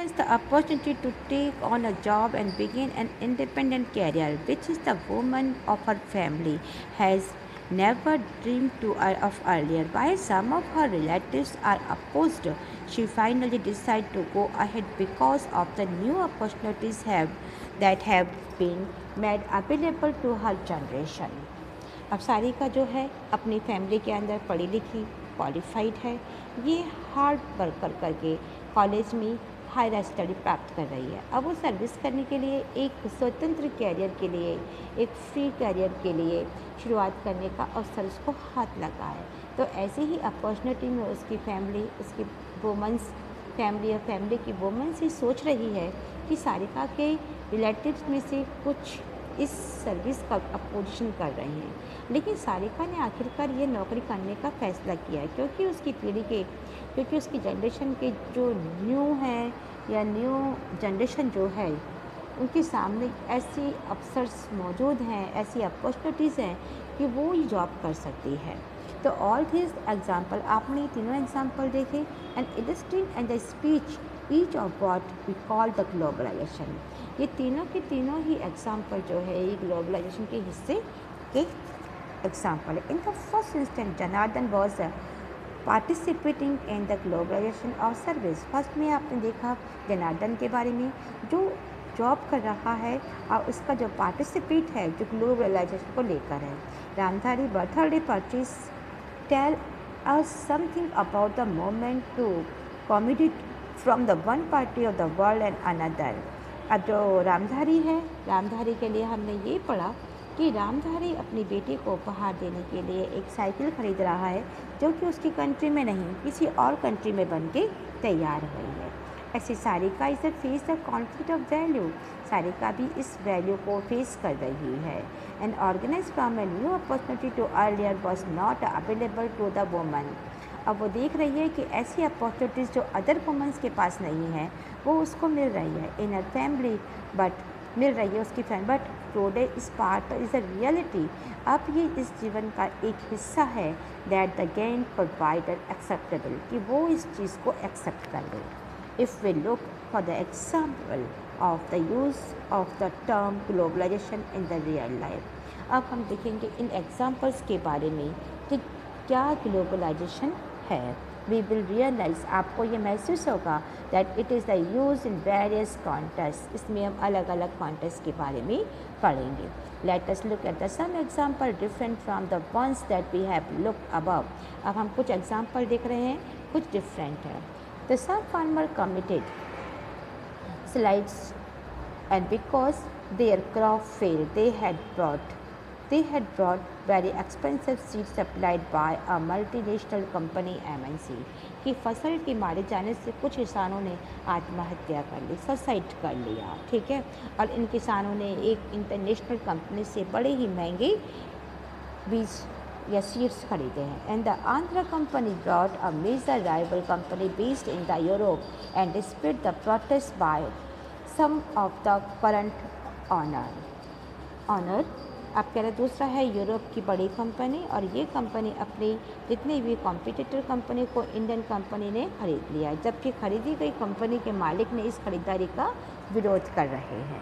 has the opportunity to take on a job and begin an independent career, which is the woman of her family has never dreamed of earlier. While some of her relatives are opposed, she finally decided to go ahead because of the new opportunities that have been made available to her generation. अब सारिका जो है अपनी family के अंदर पढ़ी लिखी qualified है, ये हार्ड वर्क करके कॉलेज में हायर स्टडी प्राप्त कर रही है। अब वो सर्विस करने के लिए एक स्वतंत्र कैरियर के लिए, एक फ्री कैरियर के लिए शुरुआत करने का अवसर उसको हाथ लगा है। तो ऐसी ही अपॉर्चुनिटी में उसकी फैमिली, उसकी वुमेंस फैमिली और फैमिली की वुमेंस ही सोच रही है कि सारिका के रिलेटिव्स में से कुछ इस सर्विस का अपोजिशन कर रहे हैं, लेकिन सारिका ने आखिरकार ये नौकरी करने का फ़ैसला किया है क्योंकि उसकी जनरेशन के जो न्यू हैं या न्यू जनरेशन जो है उनके सामने ऐसी अवसर्स मौजूद हैं, ऐसी अपॉर्चुनिटीज़ हैं कि वो ये जॉब कर सकती है। तो ऑल दिस एग्जाम्पल, आपने ये तीनों एग्जाम्पल देखे and illustrate and the speech each of what we call the globalization. ये तीनों के तीनों ही एग्जाम्पल जो है ये ग्लोबलाइजेशन के हिस्से के एग्जाम्पल है। In the first instant Janardan was participating in the globalization of service. First में आपने देखा जनार्दन के बारे में जो जॉब कर रहा है और उसका जो पार्टिसिपेट है जो ग्लोबलाइजेशन को लेकर है। Ramdhari birthday purchase tell us something about the moment to commute from the one party of the world and another। अब जो रामधारी है, रामधारी के लिए हमने ये पढ़ा कि रामधारी अपनी बेटी को उपहार देने के लिए एक साइकिल खरीद रहा है जो कि उसकी कंट्री में नहीं किसी और कंट्री में बन के तैयार हुई है। ऐसे Sarika is face the conflict of value. Sarika भी इस वैल्यू को फेस कर रही है। And organize from a new opportunity to earlier was not available to the woman. अब वो देख रही है कि ऐसी अपॉर्चुनिटीज़ जो अदर वुमेंस के पास नहीं है वो उसको मिल रही है इन हर फैमिली, बट मिल रही है उसकी फैमिली, बट टुडे इस पार्ट इज़ अ रियलिटी। अब ये इस जीवन का एक हिस्सा है that the gain provider acceptable, कि वो इस चीज़ को एक्सेप्ट कर ले। If we look for the example of the use of the term globalization in the real life, अब हम देखेंगे इन एग्जाम्पल्स के बारे में कि क्या ग्लोबलाइजेशन है। वी विल रियलाइज, आपको ये महसूस होगा that it is the use in various contest. इसमें हम अलग अलग कॉन्टेस्ट के बारे में पढ़ेंगे। Let us look at the some example different from the ones that we have look above. अब हम कुछ एग्जाम्पल देख रहे हैं, कुछ डिफरेंट है। The some farmer committed slides and because their crop failed they had brought very expensive seeds supplied by a multinational company MNC। कि फसल के मारे जाने से कुछ किसानों ने आत्महत्या कर ली, सुसाइड कर लिया, ठीक है। और इन किसानों ने एक इंटरनेशनल कंपनी से बड़े ही महंगे बीज या सीड्स खरीदे हैं। And the Andhra company brought a major rival company based in the Europe and dispute the protest by some of the current owner. अब कह रहे दूसरा है यूरोप की बड़ी कंपनी, और ये कंपनी अपनी जितनी भी कॉम्पिटिटर कंपनी को इंडियन कंपनी ने खरीद लिया, जबकि खरीदी गई कंपनी के मालिक ने इस खरीदारी का विरोध कर रहे हैं।